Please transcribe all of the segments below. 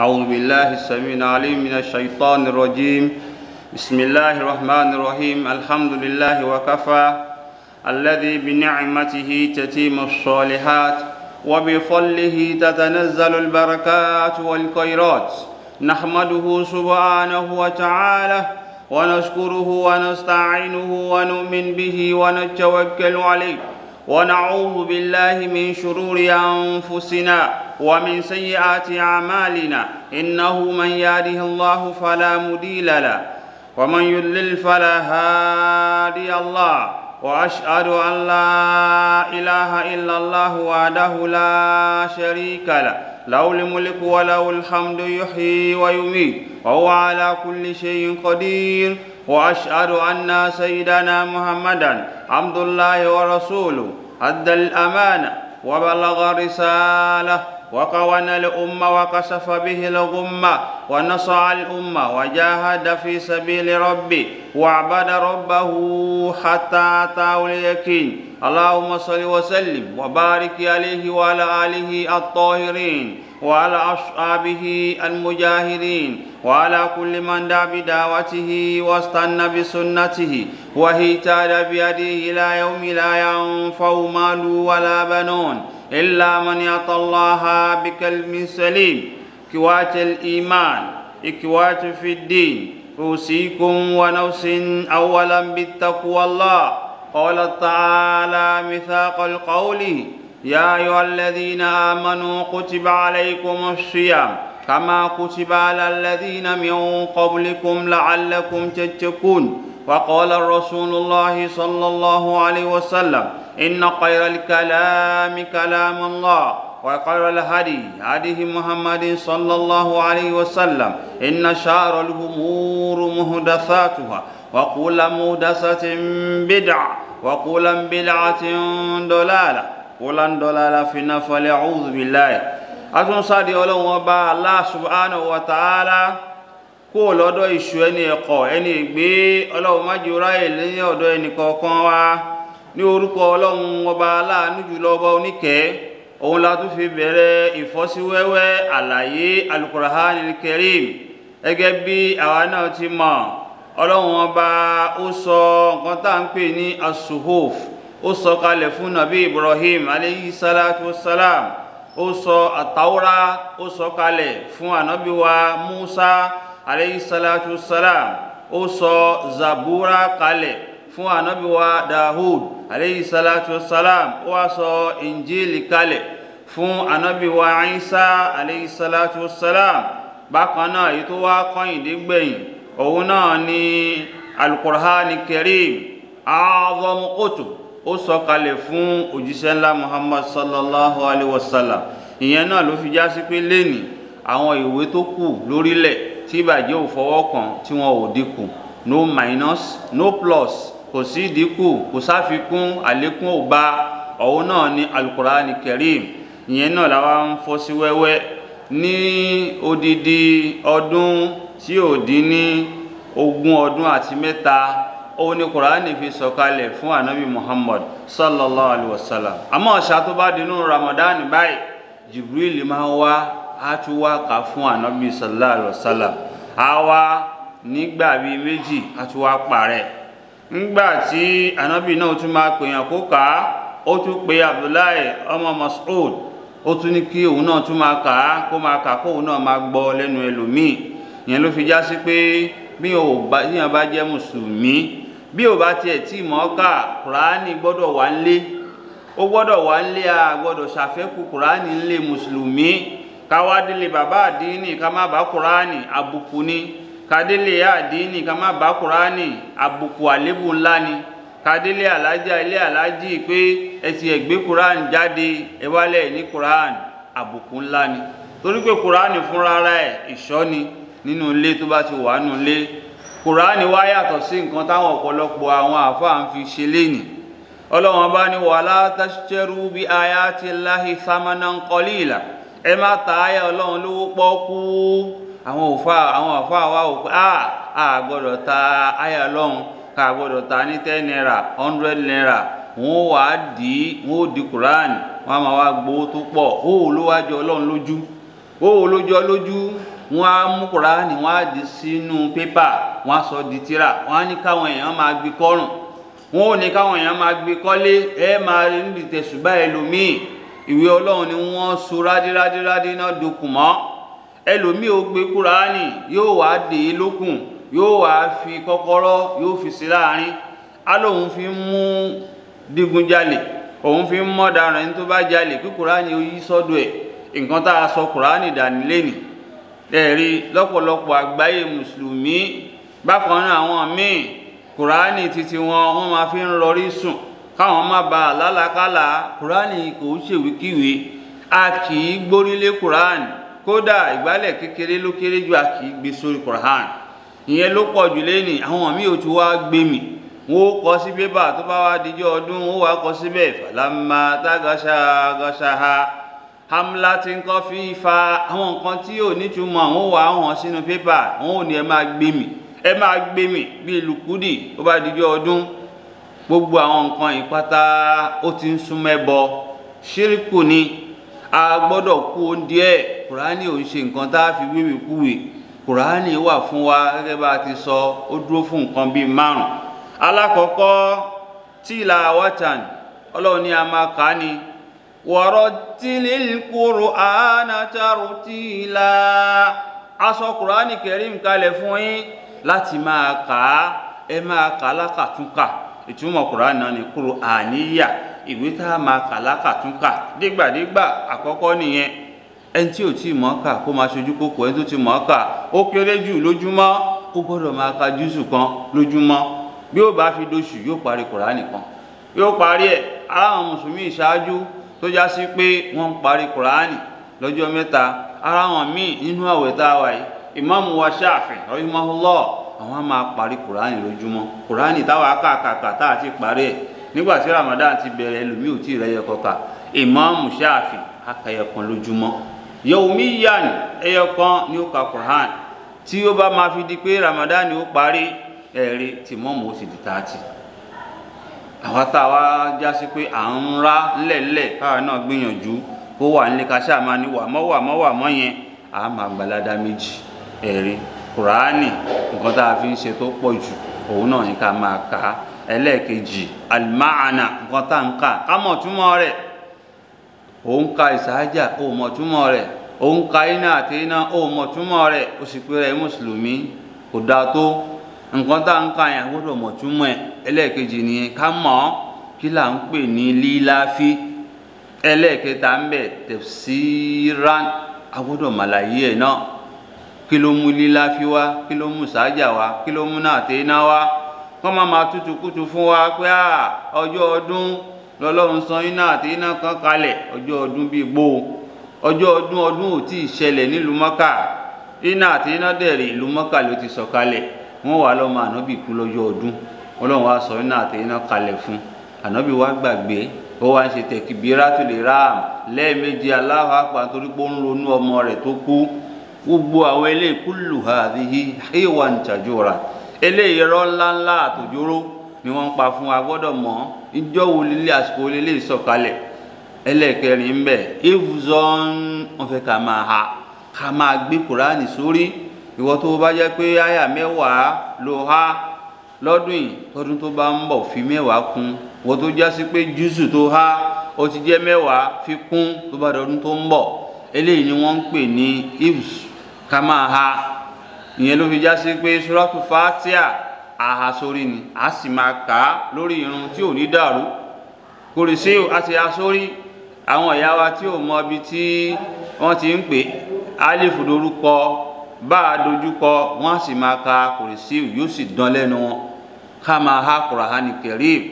أعوذ بالله السميع العليم من الشيطان الرجيم بسم الله الرحمن الرحيم الحمد لله وكفى الذي بنعمته تتم الصالحات وبفضله تتنزل البركات والخيرات نحمده سبحانه وتعالى ونشكره ونستعينه ونؤمن به ونتوكل عليه ونعوذ بالله من شرور أنفسنا ومن سيئات أعمالنا إنه من يهده الله فلا مضل له ومن يضلل فلا هادي له وأشهد أن لا إله إلا الله وحده لا شريك له له الملك وله الحمد يحيي ويميت وهو على كل شيء قدير وأشهد أن سيدنا محمدا عبد الله ورسوله أدى الأمانة وبلغ الرسالة وقوان الأمة وكشف به الغمة ونصع الأمة وجاهد في سبيل ربه وعبد ربه حتى أتاه اليقين اللهم صل وسلم وبارك عليه وعلى آله الطاهرين وعلى أصحابه المجاهدين وعلى كل من دعا بدعوته واستنى بسنته واهتدى بهديه إلى يوم لا ينفع مال ولا بنون إلا من أتى الله بقلب سليم. إخوة الإيمان، إخوة في الدين، أوصيكم ونفسي أولا بالتقوى الله. قال تعالى ميثاق القول يا أيها الذين آمنوا كتب عليكم الصيام كما كتب على الذين من قبلكم لعلكم تتقون. وقال رسول الله صلى الله عليه وسلم إن خير الكلام كلام الله وخير الهدي هدي محمد صلى الله عليه وسلم إن شر الأمور محدثاتها وكل محدثة بدعة وكل بدعة ضلالة وكل ضلالة في النار فليعوذ بالله. أتونسادي Ọlọ́run Ọba Allah subhanahu wa ta'ala kó lọ́dọ̀ ìṣù ẹni ẹ̀kọ́ ẹni ìgbé Ọlọ́run má jẹ́ ráyè lẹ́yìn ọ̀dọ̀ ẹnì kọ̀ọ̀kan wa ní orúkọ Ọlọ́run Ọba aláàánú jùlọ ọba oníkẹ́. Òun la tún fi bẹ̀rẹ̀ ìfọ́síwẹ́wẹ́ àlàyé Al-Qur'anil Karim. Gẹ́gẹ́ bí àwa náà ti mọ̀, Ọlọ́run Ọba ó sọ nǹkan tá ń pè ní as-suhuf, ó sọ kalẹ̀ fún Nabi Ibrahim alayhi salatu wassalam, ó sọ àtàwọ́rá, ó sọ kalẹ̀ fún ànábì wa Musa alayhi salatu wassalam, ó sọ Zabura kalẹ̀ fún ànábì wa Dahud alayhi salatu wassalam, ó wá sọ Injili kalẹ̀ fún ànábì wa Isa alayhi salatu wassalam. Bákan náà èyí tó wá kọ́yìndé gbẹ̀yìn òun náà ni Al-Qur'anil Karim a'zamu kutub, ó sọ kalẹ̀ fún òjíṣẹ́ ńlá Muhammad sallallahu alaihi wasallam. Ìyẹn náà ló fi já sí pé lẹ́nìí àwọn ìwé tó kù lórílẹ̀ tí ìbàjẹ́ ò fọwọ́ kàn tí wọn ò dínkù, no minus no plus, kò sí dínkù kò sáfikún, àlékún ò bá, òun náà ni Al-Qur'anil Karim. Ìyẹn náà làwa ń fọ́ sí wẹ́wẹ́ ní odidi ọdún tí ò dín ní 20 ọdún àti mẹ́ta. Òun ni Kùránì fi sọ̀kalẹ̀ fún ànábì Muhammad sallallahu alaihi wasallam. Àmọ́ ọ̀sá tó bá dínú Ramadan báyìí, Jibril máa wá á tún wá kà fún ànábì sallallahu alaihi wasallam. Á wá nígbà bíi méjì á tún wá parẹ́. Nígbà tí ànábì náà tún máa pèèyàn kó kà á, ó tún pe Abdullahi ọmọ Mas'ud, ó tún ní kí òun náà tún máa kà á, kó máa kà kó òun náà máa gbọ́ lẹ́nu ẹlòmíì. Ìyẹn ló fi já sí pé bí èèyàn bá jẹ́ mùsùlùmí, bí ò bá tiẹ̀ tí mọ̀ ká, Kùránì gbọ́dọ̀ wà nílé, ó gbọ́dọ̀ wà nílé, a gbọ́dọ̀ ṣàfẹ́kù Kùránì nílé mùsùlùmí. Ká wá délé bàbá àdínì ká má bá Kùránì, àbùkù ni. Ká délé àdínì ká má bá Kùránì, àbùkù àlébù ńlá ni. Ká délé alájà ilé alájì pé ẹ ti gbé Kùránì jáde ẹ wálẹ̀ ní Kùránì, àbùkù ńlá ni. Torí pé Kùránì fúnra rẹ̀ ìṣọ́ ni nínú ilé tó bá ti wà nínú ilé. Kùránì wá yàtọ̀ sí nǹkan táwọn ọ̀pọ̀lọpọ̀ àwọn àfáà ń fi ṣe lénìí. Ọlọ́run bá ní wala tashtaru bi ayati Allahi thamanan qalila, ẹ má ta ayé Ọlọ́run lówó pọ́kú. Àwọn àfáà wá wò pé a gbọ́dọ̀ ta ayé Ọlọ́run, ká gbọ́dọ̀ ta ní 10 naira 100 naira. Wọ́n wá di Kùránì, wọ́n máa wá gbowó tó pọ̀, ó ló wá jọ Ọlọ́run lójú. ó lójọ́ lójú wọ́n á mú kùránì wọ́n á di sínú pépà wọ́n á sọ di tírà wọ́n á ní káwọn èèyàn máa gbé kọ́rùn wọ́n ò ní káwọn èèyàn máa gbé kọ́lé ẹ máa rí níbi tẹ̀sùbá ẹlòmíì ìwé ọlọ́run ni wọ́n so rádírádírádí náà dokùn mọ́ ẹlòmíì ó gbé kùránì yóò wá dè é lókùn yóò wá fi kọ́kọ́rọ́ yóò fi sí láàrin á lóun fi mú digunjalè òun fi mọ́ daràn ẹni tó bá jalè kí kùránì ó yí sọ́dọ̀ ẹ̀ nǹkan tá a sọ kùránì dání lẹ́nìí ẹ̀rí lọ́pọ̀lọpọ̀ àgbáyé mùsùlùmí bákan náà àwọn míì kùránì títí wọ́n máa fi ń rọrí sùn káwọn má ba lálàkálà kùránì kò ṣèwíkíwé a kì í gbórílé kùránì kódà ìgbálẹ̀ kékeré ló kéré jù a kì í gbé sórí kùránì ìyẹn ló pọ̀ jù lẹ́nìí àwọn míì ò ti wá gbé mi wọ́n kọ sí pépà tó bá wá dijọ́ ọdún wọ́n wá kọ síbẹ̀ fàlámà tágàṣà gàṣàhà hamla ti ń kọ́ fi fa àwọn nǹkan tí yóò nítumọ̀ wọ́n wá hàn sínú pépà wọ́n ò ní ẹ máa gbé mi bíi lùkúdì tó bá dijọ́ ọdún gbogbo àwọn nǹkan ìpátá ó ti ń súnmọ́ ẹbọ ṣíríkù ni a gbọ́dọ̀ kú díẹ̀ kùránì ò ń ṣe nǹkan tá a fi wíwì kúwì kùránì wà fún wa gẹ́gẹ́ bá a ti sọ ó dúró fún nǹkan bíi 5 alákọ̀ọ́kọ́ tilawatan ọlọ́run ní a máa kà á ní warattilil Qur'ana tartila aṣọ kùránì Karim kalẹ̀ fún yín láti máa kà á ẹ máa kà á lákàtúnkà ìtumọ̀ kùránì náà ní Qur'aniyya ìwé tá a máa kà lákàtúnkà dígbàdígbà àkọ́kọ́ nìyẹn ẹni tí ò tí mọ̀ kà kó máa ṣojú kókò ẹni tó ti mọ̀ kà ó kéré jù lójúmọ́ ó gbọ́dọ̀ máa ka júùsù kan lójúmọ́ bí ó bá fi dóṣù yóò parí kùránì kan yóò parí ẹ̀ aláwọn mùsùlùmí ìṣáájú tó já sí pé wọ́n ń parí kùránì lọ́jọ́ 3 ara wọn míì nínú àwẹ̀ tá a wà yìí ìmáàmù wa Ṣáfi'í rahimahullah àwọn á máa parí kùránì lójúmọ́ kùránì táwa kàkàkà tá a ti parí ẹ̀ nígbà tí Ramadan ti bẹ̀rẹ̀ ẹlòmíì ò tí ì rẹ́yẹ kọkà ìmáàmù Ṣáfi'í akẹyẹkan lójúmọ́ yawmiyan ẹyọkan ní ó ka kùránì tí ó bá máa fi di pé Ramadan ni ó parí ẹ̀rí tí mọ́mù ó sì di 30 àwọn táwa já sí pé à ń rá ńlẹ̀ńlẹ̀ káwa náà gbìyànjú kó wà nílé ká ṣáà máa ní wàmọ́ yẹn a máa gbalada méjì ẹ̀rí kùránì nǹkan tá a fi ń ṣe tó pọ̀ jù òun náà ní ká máa kà á ẹlẹ́ẹ̀kejì alimáàna nǹkan tá à ń kà ká mọ̀ túmọ̀ rẹ̀ òun ka ìsáájà ó mọ̀ túmọ̀ rẹ̀ òun ka iná àti iná ó mọ̀ túmọ̀ rẹ̀ ó sì pé rẹ̀ mùsùlùmí kò dáa tó nǹkan tá à ń kà yẹn gbọ́dọ̀ mọ̀ túmọ̀ ẹ̀ ẹlẹ́ẹ̀kejì nìyẹn ká mọ̀ kí là ń pè ní líláfi ẹlẹ́ẹ̀kẹta ń bẹ tafsiran agbọ́dọ̀ màláyé ẹ̀ náà kí ló mú líláfi wá kí ló mú sáájà wá kí ló mú náà àti iná wá kọ́ máa tútù kútù fún wa pé ọjọ́ ọdún lọ́lọ́run san iná àti iná kan kalẹ̀ ọjọ́ ọdún bíi gbó ọjọ́ ọdún ò tí ì ṣẹlẹ̀ nílùú Mọ́kà iná àti iná dẹ̀rẹ̀ ìlú Mọ́kà ló ti sọ kalẹ̀ wọ́n wà lọ́mọ ànábì kú lọ́jọ́ ọdún Ọlọ́run wá sọ iná àti iná kalẹ̀ fún ànábì wá gbàgbé ó wá ń ṣe takbiratul ihram lẹ́ẹ̀mejì Allahu akbar torí pé ó ń ronú ọmọ rẹ̀ tó kú gbogbo àwọn eléyìí kullu hadhihi haywan tajura eléyìí rọ́ ńláńlá àtòjóró ni wọ́n ń pa fún wa gbọ́dọ̀ mọ̀ ìjọ wo lílé àsìkò lílé ìsọ̀kalẹ̀ ẹlẹ́ẹ̀kẹrin ń bẹ ifzon wọ́n fẹ́ ká máa gbé kùránì sórí ìwọ tó bá jẹ́ pé àyà 10 ló há lọ́dún yìí tọdún tó bá ń bọ̀ fi 10 kún ìwọ tó já sí pé júùsù tó há ó ti jẹ́ 10 fi kún tó bá dọdún tó ń bọ̀ eléyìí ni wọ́n ń pè ní ifz ká máa ha ìyẹn ló fi já sí pé suratu Fatiha àhà sórí ni a sì máa kà á lórí irun tí ò ní dàrú kùrìsí àti asórí àwọn ìyá wa tí ò mọ ibi tí wọ́n ti ń pè alifu lórúkọ bá a dojúkọ wọ́n sì máa ka kùrìsí yóò sì dán lẹ́nu wọn ká máa há Kùránì Karim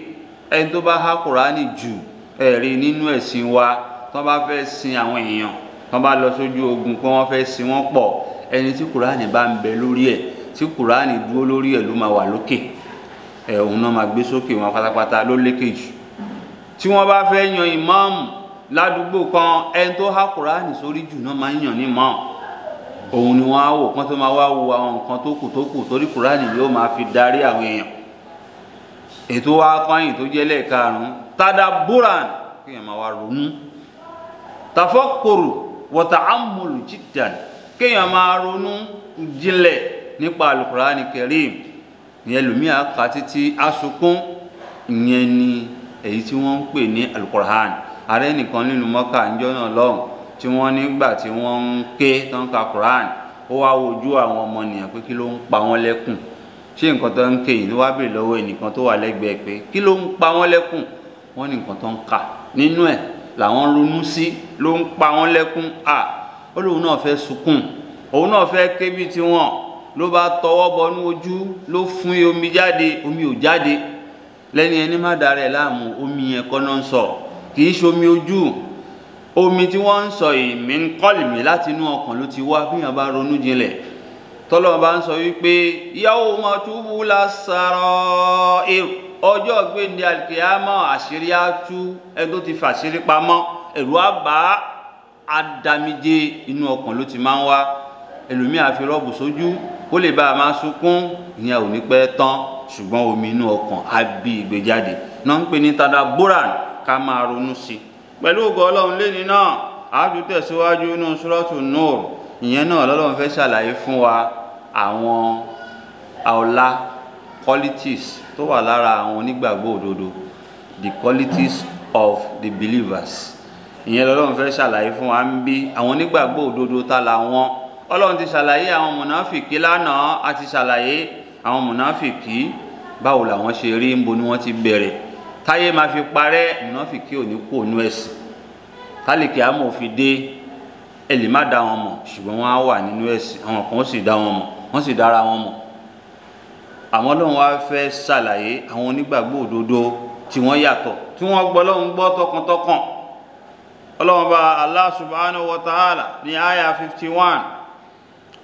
ẹni tó bá há Kùránì jù ẹ̀rí nínú ẹ̀sìn wa tó bá fẹ́ sin àwọn èèyàn tó bá lọ sójú ogun pé wọ́n fẹ́ sin wọ́n pọ̀ ẹni tí Kùránì bá ń bẹ lórí ẹ̀ tí Kùránì dúró lórí ẹ̀ ló máa wà lókè òun náà máa gbé sókè wọn pátápátá ló lékè jù tí wọ́n bá fẹ́ yan ìmáàmù ládùúgbò kan ẹni tó há Kùránì sórí jù náà máa ń yàn ní ìmáàmù òun ni wọ́n á wò kán tó máa wá wo àwọn nǹkan tó kù torí Kùránì yóò máa fi darí àwọn èèyàn ètò wa kọ́yìn tó jẹ́ lẹ́ẹ̀karùn-ún tadaburan kí èèyàn máa wá ronú tafakkuru wa ta'ammul jiddan kéèyàn máa ronú jinlẹ̀ nípa Al-Qur'ani Karim ìyẹn lòmíà kà títí asukún ìyẹn ni èyí tí wọ́n ń pè ní Al-Qur'an ààrẹ nìkan nínú Mọ́kà níjọ́ náà lọ́hùn tí wọ́n nígbà tí wọ́n ń ké tán ka Qur'an ó wá wojú àwọn ọmọ nìyàn pé kí ló ń pa wọ́n lẹ́kùn ṣé nǹkan tó ń ké yìí ló wá bèèrè lọ́wọ́ ẹnìkan tó wà lẹ́gbẹ̀ẹ́ pé kí ló ń pa wọ́n lẹ́kùn wọ́n ní nǹkan tó ń kà nínú ẹ̀ làwọn ronú sí ló ń pa wọ́n lẹ́kùn ó lóun náà fẹ́ sunkún òun náà fẹ́ ké bí tiwọn ló bá tọwọ́ bọnú ojú ló fún omi jáde omi ò jáde lẹ́ni ẹni má darẹ̀ láàmú omi yẹn kọ́ náà ń sọ kì í ṣomi ojú omi tí wọ́n ń sọ yìí min qalbi láti inú ọkàn ló ti wá bíyàn bá ronú jinlẹ̀ tọ́lọ́ bá ń sọ wípé yawma tubula sarair ọjọ́ gbéǹde alkiyama àṣírí àtú ẹni tó ti fàṣírí pamọ́ ẹ̀rù àbá àdàmíje inú ọkàn ló ti máa ń wá ẹlòmíì àfi rọ́ọ̀bù sójú kó lè bá a máa sunkún ìyẹn ò ní pẹ́ tán ṣùgbọ́n omi inú ọkàn á bí ìgbéjáde náà ń pè ní tadabburan ká máa ronú sí i pẹ̀lú ògo Ọlọ́run lẹ́ni náà àájú tẹ̀síwájú inú Suratu Nur ìyẹn náà lọ́lọ́run fẹ́ ṣàlàyé fún wa àwọn ọlá qualities tó wà lára àwọn onígbàgbọ́ òdodo the qualities of the believers ìyẹn lọ́lọ́run fẹ́ ṣàlàyé fún wa ń bí àwọn onígbàgbọ́ òdodo ta làwọn Ọlọ́run ti ṣàlàyé àwọn mùnáfìkí lánàá àti ṣàlàyé àwọn mùnáfìkí báwo làwọn ṣe rí ń bo ni wọ́n ti bẹ̀rẹ̀ táyé máa fi parẹ́ mùnáfìkí ò ní kú ònú ẹ̀sìn tálíkì àmọ́ fi dé ẹ lè má dá wọn mọ̀ ṣùgbọ́n wọ́n á wà nínú ẹ̀sìn àwọn kan ó sì dá wọn mọ̀ wọ́n sì dára wọn mọ̀ àmọ́ Ọlọ́run wá fẹ́ ṣàlàyé àwọn onígbàgbọ́ òdodo tí wọ́n yàtọ̀ tí wọ́n gbọ́ Ọlọ́run gbọ́ tọkàntọkàn Ọlọ́run bá Allah subhanahu wa ta'ala ní àyà 51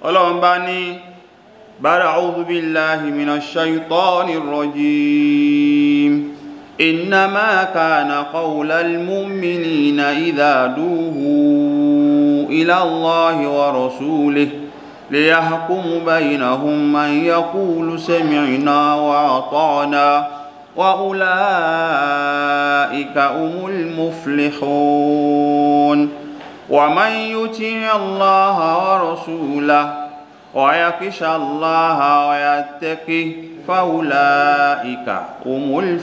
Ọlọ́run bá ní ba'da a'udhu billahi minash shaytanir rajim innama kana qawlal mu'minina idha du'u ila Allahi wa rasulihi liyahkum baynahum an yaqulu sami'na wa ata'na wa ulaika humul muflihun wa man yuti' Allaha wa rasulahu wa yakhsha Allaha wa yattaqih fa ulaika humul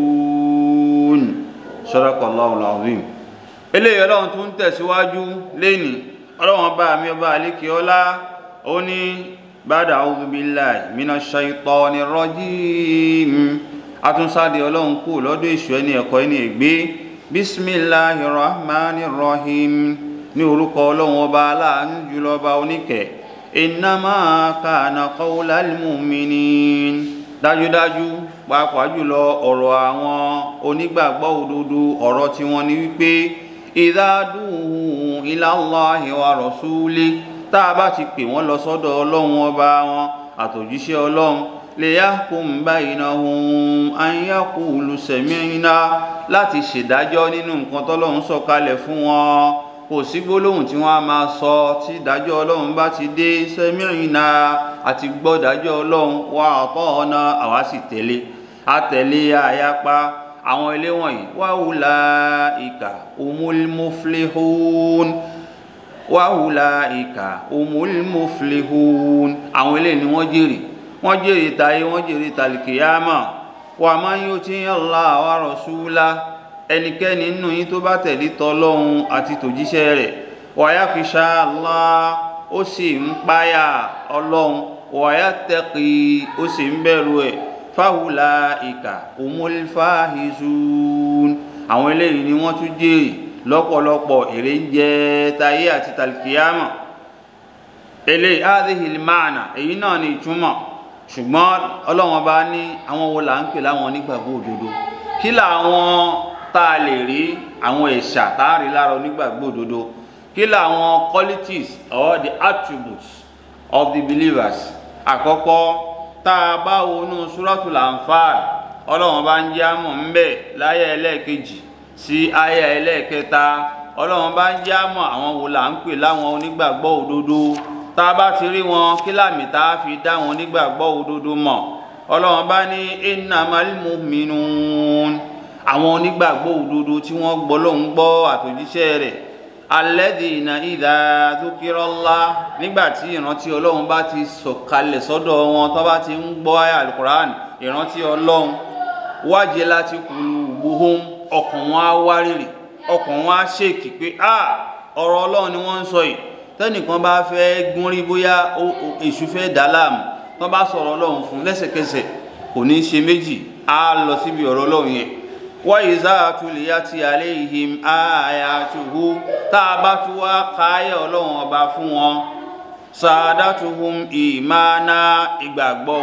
faizun. Sadaqallahul azim. Eléyìí Ọlọ́run tún tẹ̀síwájú lẹ́ni Ọlọ́run bá mi ọba àlékè ọlá ó ní ba'da a'udhu billahi minash shaytanir rajim àtúnsáde Ọlọ́run kú lọ́dọ̀ èṣù ẹni ẹ̀kọ́ ẹni ègbé bismillahir rahmanir rahim ní orúkọ Ọlọ́run ọba aláàánú jùlọ ọba oníkẹ́ innama kana qawlal mu'minin dájúdájú pàápàá jùlọ ọ̀rọ̀ àwọn onígbàgbọ́ òdodo ọ̀rọ̀ tí wọ́n ní wípé idha du'u ila Allahi wa rasuli tá a bá ti pè wọ́n lọ sọ́dọ̀ Ọlọ́run ọba wọn àtòjíṣẹ́ Ọlọ́run liyahkum baynahum an yaqulu sami'na láti ṣèdájọ́ nínú nǹkan tọ́lọ́run sọ̀kalẹ̀ fún wọn kò sí gbólóhùn tí wọ́n á máa sọ tí ìdájọ́ Ọlọ́run bá ti dé sami'na àti gbọ́ ìdájọ́ Ọlọ́run wa ata'na àwa sì tẹ̀lé àtẹ̀lé àyapa àwọn ilé wọ̀nyí wa ulaika humul muflihun wa ulaika humul muflihun àwọn ilé ni wọ́n jèrè táyé wọ́n jèrè tàlìkìyàmà wa man yuti' Allah wa rasulahu ẹnikẹ́ni nínú yín tó bá tẹ̀lé tọlọ́hun àti tòjíṣẹ́ rẹ̀ wa yakhsha Allah ó sì ń páyà Ọlọ́run wa yattaqi ó sì ń bẹ̀rù ẹ̀ fáwùláìkà humul faizun àwọn eléyìí ni wọ́n tún jèrè lọ́pọ̀lọpọ̀ èrè ń jẹ táyé àti tàlìkìyàmà eléyìí hadhihil ma'na èyí náà ni ìtumọ̀ ṣùgbọ́n Ọlọ́run bá ní àwọn wo là ń pè láwọn onígbàgbọ́ òdodo kí làwọn tá a lè rí àwọn ẹ̀ṣà tá a rí lára onígbàgbọ́ òdodo kí làwọn qualities or the attributes of the believers àkọ́kọ́ tá a bá wọnú Suratul Anfal Ọlọ́run bá ń jẹ́ àmọ̀ ń bẹ̀ láyé ẹlẹ́ẹ̀kejì sí ayé ẹlẹ́ẹ̀kẹta Ọlọ́run bá ń jẹ́ àmọ̀ àwọn wo là ń pè láwọn onígbàgbọ́ òdodo tá a bá ti rí wọn kí láàmì tá a fi dá wọn onígbàgbọ́ òdodo mọ̀ Ọlọ́run bá ní innamal mu'minun àwọn onígbàgbọ́ òdodo tí wọ́n gbọ́ lóhùn gbọ́ àtòjíṣẹ́ rẹ̀ alladhina idha dhukirallah nígbà tí ìrántí Ọlọ́run bá ti sọ̀kalẹ̀ sọ́dọ̀ wọn tó bá ti ń gbọ́ àyá al-Qur'an ìrántí Ọlọ́run wajilat qulubuhum ọkàn wọn á wárìrì ọkàn wọn á ṣèkì pé ọ̀rọ̀ Ọlọ́run ni wọ́n ń sọ yìí tẹ́nìkan bá fẹ́ gúnrí bóyá èṣù fẹ́ dá láàmú tó bá sọ̀rọ̀ Ọlọ́run fún lẹ́sẹ̀kẹsẹ̀ kò ní ṣe méjì á lọ síbi ọ̀rọ̀ Ọlọ́run yẹn wa iza tuliyati alayhim ayatuhu tá a bá tún wá káyà Ọlọ́run ọba fún wọn sadatuhum imana ìgbàgbọ́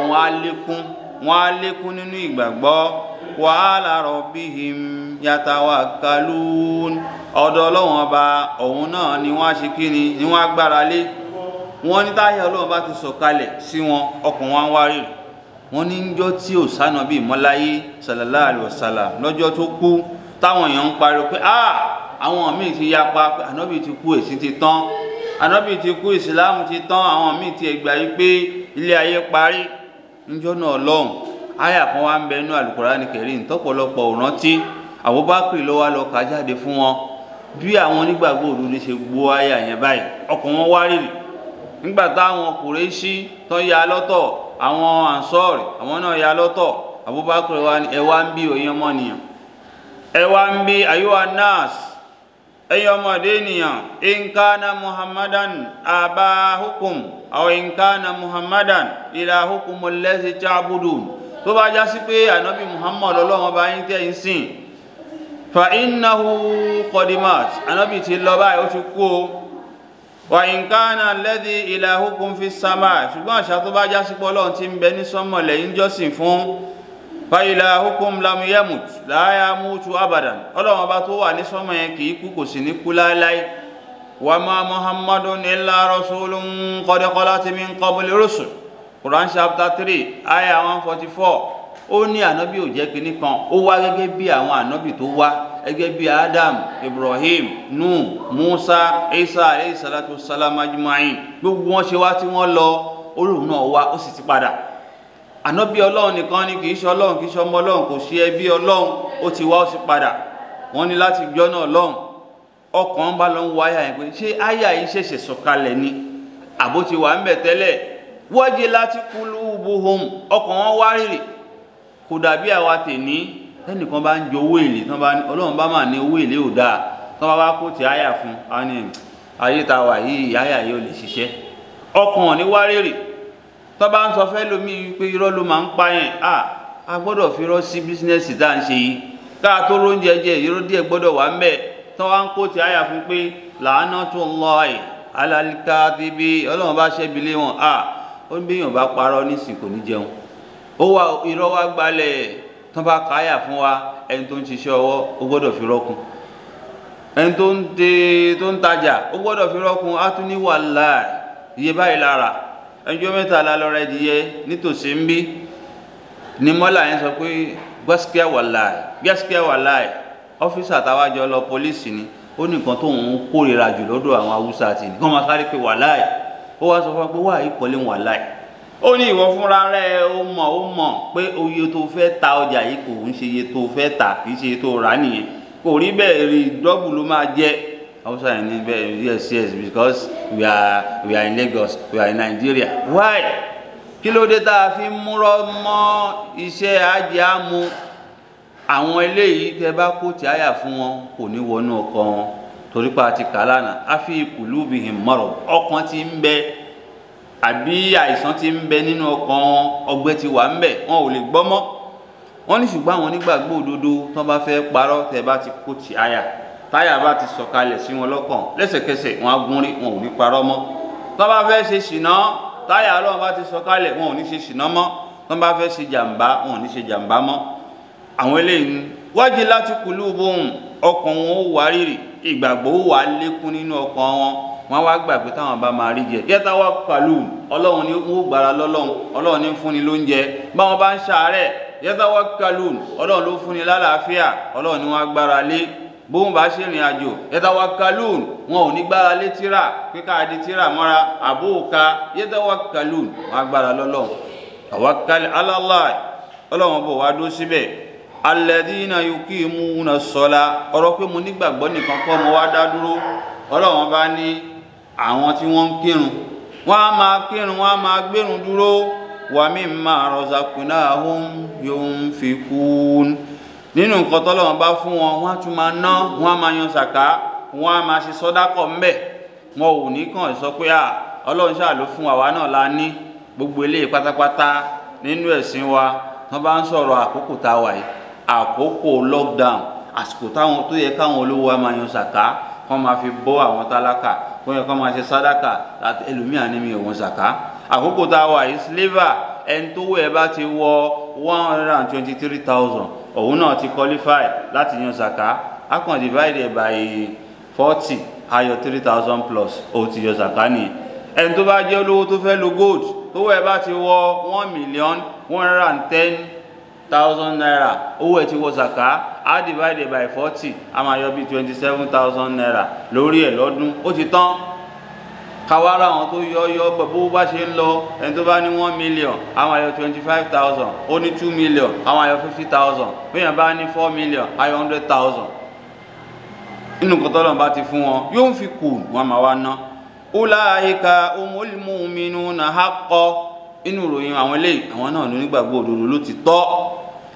wọn á lékún nínú ìgbàgbọ́ wa ala rabbihim yatawakkalun ọ̀dọ̀ Ọlọ́run ọba òun náà ni wọ́n á ṣe kíni ni wọ́n á gbára lé wọ́n ní táyà Ọlọ́run bá ti sọ̀kalẹ̀ sí wọn ọkàn wọn wá rí wọ́n ní njọ́ tí ò sánàbí mọ́láyé sallallahu alaihi wasallam lọ́jọ́ tó kú táwọn èèyàn ń pariwo pé àwọn míì ti yapa pé ànábì ti kú èsì ti tán ànábì ti kú ìsìláàmù ti tán àwọn míì ti ẹgbà yí pé ilé ayé parí njọ́ náà lọ́hùn àyà kan wá ń bẹ inú Al-Qur'ani Karim tọ́pọ̀lọpọ̀ òrántí Abubakar ló wá lọ kà jáde fún wọn bí àwọn onígbàgbọ́ òdodo ṣe gbọ́ àyà yẹn báyìí ọkàn wọn wá rírì nígbà táwọn Kùrẹ́ṣì tó ya lọ́tọ̀ àwọn Ansọ́rì àwọn náà ya lọ́tọ̀ Abubakar wá ní ẹ wá ń bí òyìn ọmọnìyàn ẹ wá ń bí ayuha nas ẹ̀yin ọmọdé ènìyàn in kana Muhammadan abahukum aw in kana Muhammadan ilahukum allazi ta'budun tó bá já sí pé ànábì Muhammad Ọlọ́run bá yín tẹ́ ń sìn fa innahu qadimat ànábì ti lọ báyìí ó ti kú o wa in kana alladhi ilahukum fi sama ṣùgbọ́n àṣà tó bá já sí pé Ọlọ́run ti ń bẹ ní sánmọ̀ lẹ́yìn jọ́sìn fún fa ilahukum lam yamut la yamutu abadan Ọlọ́run bá tó wà ní sánmọ̀ yẹn kì í kú kò sì ní kú láéláé wa ma Muhammadun illa rasulun qad khalat min qabli rusul Quran chapter 3 ayah 144 ó ní ànábì ò jẹ́ kíní kan ó wá gẹ́gẹ́ bí àwọn ànábì tó wá gẹ́gẹ́ bí Adam Ibrahim Nuh Musa Isa alayhi salatu wassalam ajma'in gbogbo wọn ṣe wá tí wọ́n lọ Ọlọ́run náà wá ó sì ti padà ànábì Ọlọ́run nìkan ni kì í ṣe Ọlọ́run kì í ṣe ọmọ Ọlọ́run kò sí ẹbí Ọlọ́run ó ti wá ó sì padà wọ́n ní láti gbọ́ náà Ọlọ́run ọkàn bá lọ ń wọ àyà yẹn pé ṣé àyà yìí ṣẹ̀ṣẹ̀ sọ̀kalẹ̀ ni àbó ti wà ń bẹ̀ tẹ́lẹ̀ wajilat qulubuhum ọkàn wọn wá rírì kò dàbí àwa tèní ẹnìkan bá ń jẹ owó èlé tán bá ní Ọlọ́run bá máa ní owó èlé ò dáa tán bá wá kó ti àyà fún a ní ayé ta wà yìí àyà yìí ò lè ṣiṣẹ́ ọkàn ní wá rírì tán bá ń sọ fẹ́ lómi wípé irọ́ ló máa ń pa yẹn a gbọ́dọ̀ fi irọ́ sí bísínẹ́sì tá à ń ṣe yìí káà tó róúnjẹ jẹ irọ́ díẹ̀ gbọ́dọ̀ wà ń bẹ̀ tán wá ń kó ti àyà fún pé la'natullahi alal kadhibi Ọlọ́run bá ṣẹ́bi lé wọn ó ń béèyàn bá parọ́ nísìn kò ní jẹun ó wá irọ́ wá gbalẹ̀ tán bá káyà fún wa ẹni tó ń ṣiṣẹ́ ọwọ́ ó gbọ́dọ̀ fi rọ́kun ẹni tó ń tajà ó gbọ́dọ̀ fi rọ́kun á tún ní wàláì iye báyìí lára ẹjọ́ mẹ́ta lálọ́rẹ́ ìdíyẹ nítòsí ń bí ní mọ́là yẹn sọ pé gaskiya wàláì ọ́fíìsà táwájọ lọ pólísì ni ó ní nǹkan tó ń kórìíra jù lọ́dọ̀ àwọn haúsá àti nǹkan máa sáré pé wàláì ó wá sọ fún pé wà ìkọlé wàláì ó ní ìwọ fúnra rẹ̀ ó mọ̀ pé oye tó fẹ́ ta ọjà yìí kò ń ṣe iye tó fẹ́ ta kì í ṣe iye tó rà nìyẹn kò rí bẹ́ẹ̀ rí dọ́bù ló máa jẹ́ haúsá yẹn ní bẹ́ẹ̀ yes because we are in Lagos we are in Nigeria why kí ló dé tá a fi múrọ́ mọ́ iṣẹ́ ajé àmú àwọn eléyìí tẹ bá kó tí àyà fún wọn kò ní wọnú ọkàn wọn torí pa àti kàlánà á fi qulubihim marad ọkàn ti ń bẹ àbí àìsàn ti ń bẹ nínú ọkàn wọn ọgbẹ́ ti wà ń bẹ wọn ò lè gbọ́ mọ́ wọn ní ṣùgbọ́n àwọn onígbàgbọ́ òdodo tó bá fẹ́ parọ́ tẹ bá ti kó tí àyà táyà bá ti sọ̀kalẹ̀ sí wọn lọ́kàn lẹ́sẹ̀kẹsẹ̀ wọn á gúnrí wọn ò ní parọ́ mọ́ tó bá fẹ́ ṣe ṣìnà táyà Ọlọ́run bá ti sọ̀kalẹ̀ wọn ò ní ṣe ṣìnà mọ́ tó bá fẹ́ ṣe jàǹbá wọn ò ní ṣe jàǹbá mọ́ àwọn eléyìí wajilat qulubuhum ọkàn wọn ó wá rírì ìgbàgbọ́ ó wà lékún nínú ọkàn wọn wá gbàgbé táwọn bá máa rí jẹ yatawakkalun Ọlọ́run ní wọ́n gbára lọ́lọ́run Ọlọ́run ní fúnni lóúnjẹ báwọn bá ń ṣàárẹ̀ yatawakkalun Ọlọ́run ló fúnni lálàáfíà Ọlọ́run ní wọ́n gbára lé bóun bá ṣe ìrìn àjò yatawakkalun wọn ò ní gbára lé tíra kíkà di tíra mọ́ra àbóòka yatawakkalun wọn gbára lọ́lọ́run tawakkal ala Allah Ọlọ́run bọ̀ wá dó síbẹ̀ alladhina yuqimuna as-salah ọ̀rọ̀ pé mo nígbàgbọ́ nìkan kọ́ mo wá dá dúró Ọlọ́run bá ní àwọn tí wọ́n ń kírun wọ́n á máa kírun wọ́n á máa gbérun dúró wa mimma razaqnahum yunfikun nínú nǹkan tọ́lọ́run bá fún wọn wọ́n á tún máa ná wọ́n á máa yan sàká wọ́n á máa ṣe sọ́dákọ̀ ńbẹ̀ wọn ò ní kàn sọ pé Ọlọ́run ṣáà ló fún àwa náà la ní gbogbo eléyìí pátápátá nínú ẹ̀sìn wa wọ́n bá ń sọ̀rọ̀ àkókò tá a wà yìí àkókò lockdown àsìkò táwọn tó yẹ káwọn olówó wa máa yan sàká kọ́ máa fi bọ́ àwọn tálákà kọ́ yẹ kọ́ máa ṣe sàdákà láti ẹlòmíà ní mi ò wọ́n sàká àkókò tá a wà yìí slaver ẹni tó wẹ̀ bá ti wọ 123,000 òun náà ti qualify láti yan sàká a kàn divide by 40 ayọ̀ 3,000 plus ó ti yọ sàká nìyẹn ẹni tó bá jẹ́ olówó tó fẹ́ lo gold tó wẹ̀ bá ti wọ 1,110,000 naira owó ẹ̀ ti wọ sàká a divided by 40 a máa yọ bí 27,000 naira lórí ẹ̀ lọ́dún ó ti tán kawara àwọn tó yọ bó bá ṣe ń lọ ẹni tó bá ní 1 million a máa yọ 25,000 ó ní 2 million a máa yọ 50,000 bíyàn bá ní 4 million a yọ 100,000 nínú nǹkan tọ́lọ́run bá ti fún wọn yóò fi kù wọn máa wá ná ulaika umul mu'minuna haqqan inú ìròyìn àwọn eléyìí àwọn náà ló nígbàgbọ́ òdodo ló ti tọ́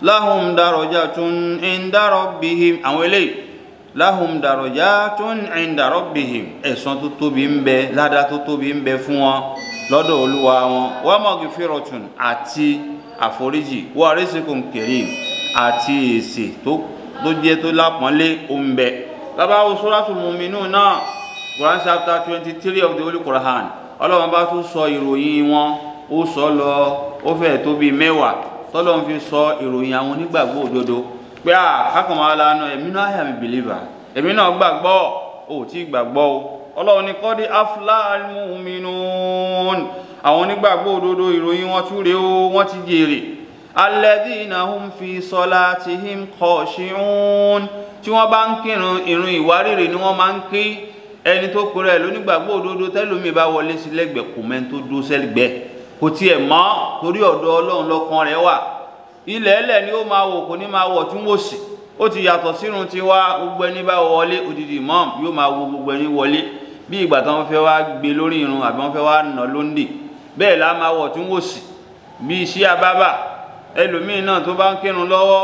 lahum darajatun inda rabbihim àwọn eléyìí lahum darajatun inda rabbihim ẹ̀san tó tóbi ń bẹ ládá tó tóbi ń bẹ fún wọn lọ́dọ̀ Olúwa wọn wa maghfiratun àti àforíjì wa rizqun karim àti èsì tó jẹ́ tó lápọ́nlé ó ń bẹ lábáwo suratul mu'minun náà Quran chapter 23 of the Holy Quran Ọlọ́run bá tún sọ ìròyìn wọn ó sọ lọ ó fẹ́ tó bí 10 tọ́lọ́run fi sọ ìròyìn àwọn onígbàgbọ́ òdodo pé kákan máa lánà èmi náà yà mí believer èmi náà gbàgbọ́ ò tí gbàgbọ́ o Ọlọ́run ní qad aflahal mu'minun àwọn onígbàgbọ́ òdodo ìròyìn wọn tún rèé o wọ́n ti jèrè alladhina hum fi salatihim khashi'un tí wọ́n bá ń kírun ìrun ìwárìrì ni wọ́n máa ń kí ẹni tó pèrè lónígbàgbọ́ òdodo tẹ́lómi bá wọlé sí lẹ́gbẹ̀ẹ́ kò mẹ́ni tó dó sẹ́gbẹ̀ẹ́ kò tiẹ̀ mọ́ torí ọ̀dọ̀ Ọlọ́run lọ́kàn rẹ̀ wà ilẹ̀ ẹlẹ̀ ni ó máa wò kò ní máa wọ̀ tún wò sí ó ti yàtọ̀ sírun ti wá gbogbo ẹni bá wọlé odidi imam yóò máa wo gbogbo ẹni wọlé bí ìgbà tí wọ́n fẹ́ wá gbé lórí irun àbí wọ́n fẹ́ wá nà lóńdè bẹ́ẹ̀ la máa wọ̀ tún wò sí bí iṣẹ́ abábà ẹlòmíín náà tó bá ń kírun lọ́wọ́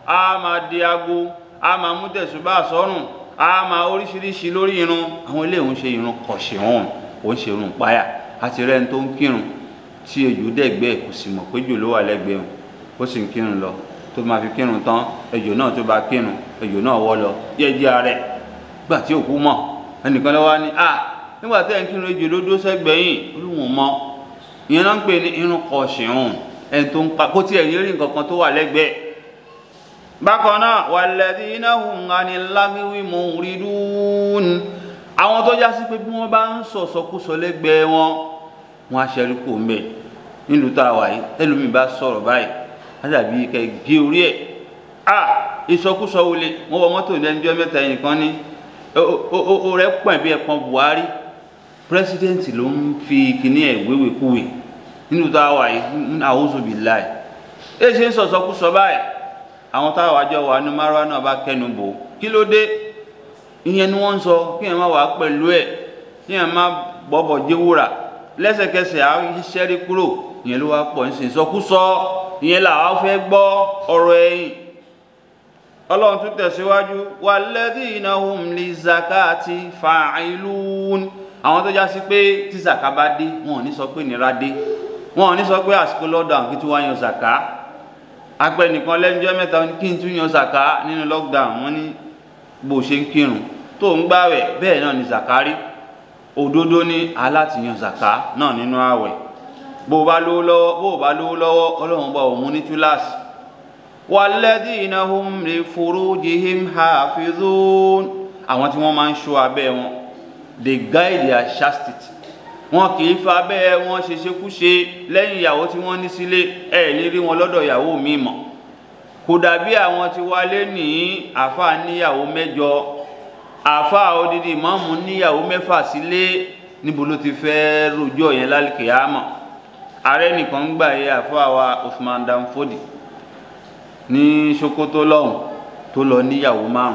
á máa di aago á máa mú tẹ̀sùbá sọ́rùn á máa oríṣiríṣi lórí irun àwọn ilé òun ṣe irun kọ̀ṣẹ̀ hàn òun ṣe irun páyà àti rẹ́ni tó ń kírun tí ejò dẹ̀gbẹ́ kò sì mọ̀ pé jò ló wà lẹ́gbẹ̀ẹ́ òun ó sì ń kírun lọ tó máa fi kírun tán ejò náà tó bá kírun ejò náà wọ́ lọ jẹ́jẹ́ rẹ̀ gbà tí òkú mọ̀ ẹnìkan lọ́wọ́ ní nígbà tẹ́ ń kírun ejò ló dó sẹ́gbẹ̀yìn olúwọ̀n mọ́ ìyẹn náà ń pè ní irun kọ̀ṣẹ̀ hàn ẹni tó ń pa kó tí ẹ̀yìn rí nǹkan kan tó wà lẹ́gbẹ̀ẹ́ bákan náà walladhina hum anil lagwi muridun àwọn tó já sí pé bí wọ́n bá ń sọ̀sọkúsọ lẹ́gbẹ̀ẹ́ wọn á ṣẹ́rí kò ń bẹ̀ nílùú tá a wà yìí ẹlòmíì bá sọ̀rọ̀ báyìí látàbí kẹ́ gé orí ẹ̀ ìsọkúsọ wọlé wọ́n wọ mọ́tò ní ẹnjọ́ mẹ́ta ẹnìkan ní ó rẹ̀ pọ̀ bí ẹ̀pọ̀n Buhari pírẹsidẹ́ǹtì ló ń fi kíní ẹ̀ wéwèkúwè nílùú tá a wà yìí a'udhu billahi ẹ ṣe ń sọ̀sọkúsọ báyìí àwọn táwọn àjọ wà ní márùn náà bá kẹnu bò kí ló dé ìyẹn ni wọ́n ń sọ kí ẹ̀ má wà pẹ̀lú ẹ̀ kí ẹ̀ má bọ́bọ̀ jẹ́wúrà lẹ́sẹ̀kẹsẹ̀ àṣẹ́rí kúrò ìyẹn ló wá pọ̀ nísìn sọkúsọ ìyẹn làwọn fẹ́ gbọ́ ọ̀rọ̀ ẹ̀yìn Ọlọ́run tún tẹ̀síwájú walladhina hum lizakati fa'ilun àwọn tó já sí pé tí zaka bá dé wọn ò ní sọ pé nira dé wọn ò ní sọ pé àsìkò lockdown kí tí wọ́n yan zaka apẹ nìkan lẹ́njọ́ mẹ́ta kí n tún yan zaka nínú lockdown wọ́n ní bó ṣe ń kírun tó ń gbààwẹ̀ bẹ́ẹ̀ náà ni zaka rí òdodo ní aláti yan zaka náà nínú àwẹ̀ bó bá lówó lọ́wọ́ Ọlọ́run bá òun ní túláàsì walladhina hum li furujihim hafizun àwọn tí wọ́n máa ń ṣọ́ abẹ́ wọn they guide their chastity wọn kì í fa abẹ́ wọn ṣe ṣekúṣe lẹ́yìn ìyàwó tí wọ́n ní sílé ẹ̀ ní rí wọn lọ́dọ̀ ìyàwó mi mọ̀ kò dàbí àwọn tí wálé ní àfáà níyàwó 8 àfáà odidi ìmáàmù níyàwó 6 sílé níbo ló ti fẹ́ rojọ́ yẹn lálùkìyámọ̀ ààrẹ nìkan gbà yẹ àfáà wa Usman Danfodi ní Sokoto lọ́hùn tó lọ níyàwó 5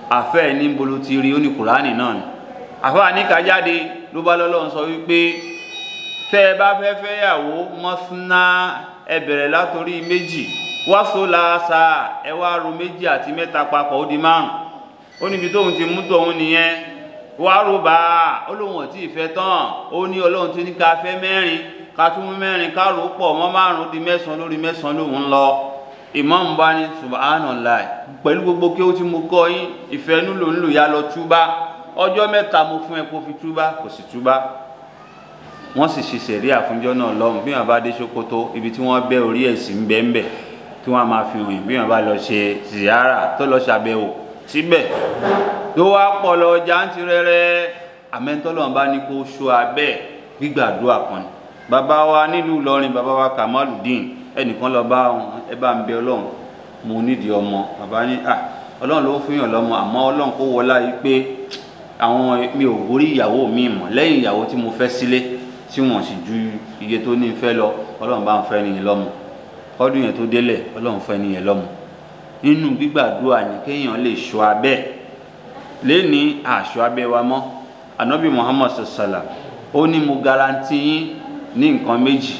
àfẹ́ ní bolo ti rí ó ní kùránì náà ni àfáà ní ká jáde ló bá lọ́lọ́run sọ wípé tẹ́ ẹ bá fẹ́ fẹ́yàwó mọ́sánná ẹ bẹ̀rẹ̀ látorí méjì wàásù làásà ẹ wá ro méjì àti mẹ́ta papọ̀ ó di márùn ó níbi tóun ti mú tòun nìyẹn wàá rò bá ó lóun ò tí ì fẹ́ tán ó ní ọlọ́run tó ní ká fẹ́ mẹ́rin ká tún mú mẹ́rin ká rò pọ̀ mọ́ márùn di mẹ́sàn-án lórí mẹ́sàn-án lòun lọ ìmáàmù bá ní subhanallah pẹ̀lú gbogbo kí ó ti mú kọ́ yín ìfẹ́ nú ló ń lò yá lọ túbá ọjọ́ mẹ́ta mo fún ẹ kó fi túbá kò sì túbá wọ́n sì ṣe sẹ̀rí àfúnjọ́ náà lọ́hùn bí wọ́n bá dé Sókótó ibi tí wọ́n bẹ́ orí ẹ̀sìn bẹ́ẹ̀ tí wọ́n máa fi hàn bí wọ́n bá lọ ṣe ziyara tó lọ ṣàbẹ̀wò síbẹ̀ tó wá pọ̀ lọ jàǹtìrẹrẹ àmẹ́ńtọ́lọ́wọ́n bá ní kó ṣó abẹ́ gbígbàdúrà kan ni bàbá wa nílùú Ìlọrin bàbá wa Kamaludin ẹnìkan lọ bá wọn ẹ bá ń bẹ Ọlọ́run mo nídìí ọmọ bàbá ní Ọlọ́run ló fún yàn lọ́mọ àmọ́ Ọlọ́run kó wọlá yìí pé àwọn mi ò borí ìyàwó mi mọ̀ lẹ́yìn ìyàwó tí mo fẹ́ sílé tí wọ́n sì ju iye tó ní fẹ́ lọ Ọlọ́run bá ń fẹ́ nìyẹn lọ́mọ ọdún yẹn tó délẹ̀ Ọlọ́run fẹ́ nìyẹn lọ́mọ nínú gbígbàdúrà ní kéèyàn lè ṣọ́ abẹ́ lẹ́ni àṣọ abẹ́ wa mọ́ Ànábì Muhammad sallam ó ní mo garanti yín ní nǹkan méjì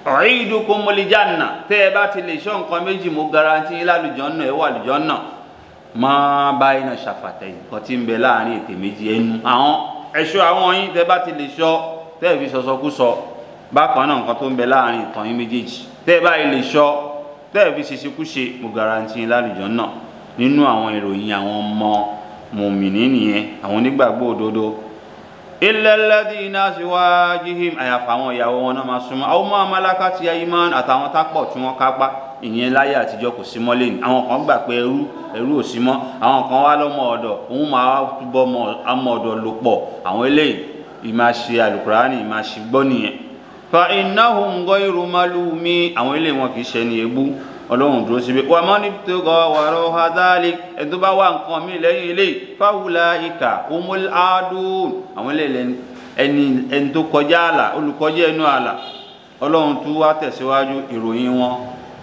u'idukumul janna tẹ́ ẹ bá ti lè ṣọ́ nǹkan méjì mo garanti yín lálùjánnà ẹ wà àlùjánnà máa bá iná ṣàfàtà nǹkan tí ń bẹ láàrin ètè méjì ẹnu àwọn ẹ̀ṣọ́ àwọn yín tẹ́ bá ti lè ṣọ́ tẹ́ ẹ fi sọsọkúsọ bákan náà nǹkan tó ń bẹ láàrin ìtàn yín méjèèjì tẹ́ ẹ bá lè ṣọ́ tẹ́ ẹ fi ṣeṣekúṣe mo garanti yín lálùjánnà nínú àwọn ìròyìn àwọn ọmọ mùmìnì nìyẹn àwọn onígbàgbọ́ òdodo illa alladhina azwajihim àyàfà àwọn ìyàwó wọn náà máa súnmọ́ aw ma malakati ayman àtàwọn tápọ̀ tí wọ́n kápá ìyẹn láyé àtijọ́ kò sí mọ́ lẹ́nu àwọn kan gbà pé ẹrú ò sí mọ́ àwọn kan wá lọ́mọ ọ̀dọ̀ òun máa túbọ̀ ọmọ ọ̀dọ̀ lò pọ̀ àwọn eléyìí ìmáṣe alukurani ìmáṣe gbọ́ nìyẹn fa innahum ghayru malumi àwọn eléyìí wọn kì í ṣe ní ebú Ọlọ́run dúró síbi wà mọ́ níbi tó gọ́ wàrọ̀ hadali ẹni tó bá wà nǹkan mi lẹ́yìn eléyìí fáwùláìkà umul adùn àwọn eléyìí ẹni tó kọjá àlà olùkọjá ẹnu àlà Ọlọ́run tún wá tẹ̀síwájú ìròyìn wọn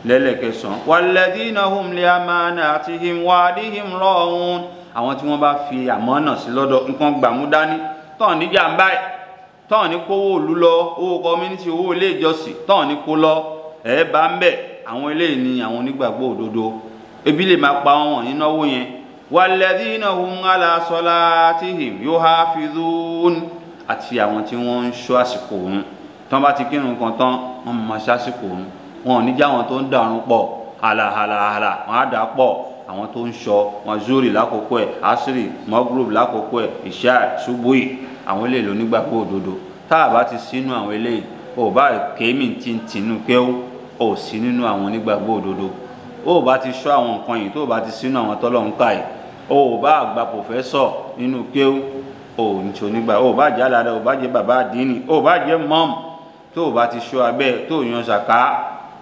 lẹ́lẹ́kẹsàn walladhina hum li amanatihim wa'dihim ra'un àwọn tí wọ́n bá fi àmánà sí lọ́dọ̀ nǹkan gbàmú dání tán ní jàǹbá tán ní kówó òlu lọ owó community owó ilé ìjọsìn tán ní kó lọ ẹ̀ bá ń bẹ̀ àwọn eléyìí ni àwọn onígbàgbọ́ òdodo ebi lè máa pa wọn nínáwó yẹn walladhina hum ala salatihim yuhafizun àti àwọn tí wọ́n ń ṣọ́ àsìkò òun tán bá ti kírun kan tán wọ́n máa ṣàsìkò òun wọn ò ní já àwọn tó ń dàrún pọ̀ hàlàhàlàhàlà wọn á dà pọ̀ àwọn tó ń ṣọ́ wọn zuri lákòókò ẹ̀ asiri mọ́gúrúbù lákòókò ẹ̀ ìṣá ṣubúì àwọn eléyìí ló nígbàgbọ́ òdodo tá a bá ti sínú àwọn eléyìí ò bá kéémì tí ń tinú kéwú ò sí nínú àwọn onígbàgbọ́ òdodo ó bá ti ṣọ́ àwọn nǹkan yìí tó bá ti sínú àwọn tọ́lọ́run ká yìí ó bá àgbà pòfẹ́sọ̀ nínú kéwú ò ní ṣe onígbà ó bá jẹ́ aládàá ó bá jẹ́ bàbá àdínì ó bá jẹ́ mọ́ọ̀mù tó bá ti ṣọ́ abẹ́ tó yan ṣàká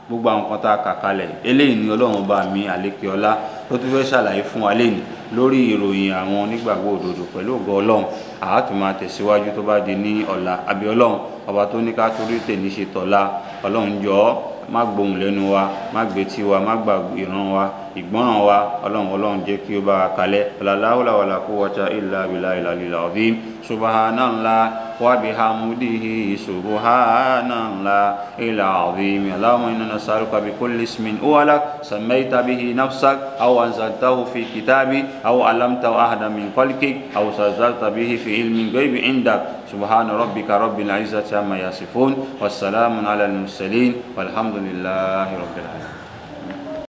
gbogbo àwọn kan tá a kà kalẹ̀ eléyìí ni Ọlọ́run bá mi àlékè ọlá tó tún fẹ́ ṣàlàyé fún wa lẹ́yìn lórí ìròyìn àwọn onígbàgbọ́ òdodo pẹ̀lú ògo Ọlọ́run àá tún máa tẹ̀síwájú tó bá di ní ọ̀la àbí Ọlọ́run ọba tó ní ká torí tèmi ṣe tọ̀la Ọlọ́run jọ̀ọ́ má gbóhùn lẹ́nu wa má gbétí wa má gbà ìran wa ìgbọ́ràn wa Ọlọ́run jẹ́ kí ó bá wa kalẹ̀ la hawla wala quwwata illa billahil aliyyil azim subhanallah wa bihamdihi subhanallahil azim Allahumma inna nas'aluka bi kulli ismin huwa lak sammayta bihi nafsak aw anzaltahu fi kitabik aw 'allamtahu ahadan min khalqik aw sazzalta bihi fi ilmin ghaibi 'indak subhana rabbika rabbil 'izzati amma yasifun wassalamun 'alal mursalin walhamdulillahi rabbil alamin.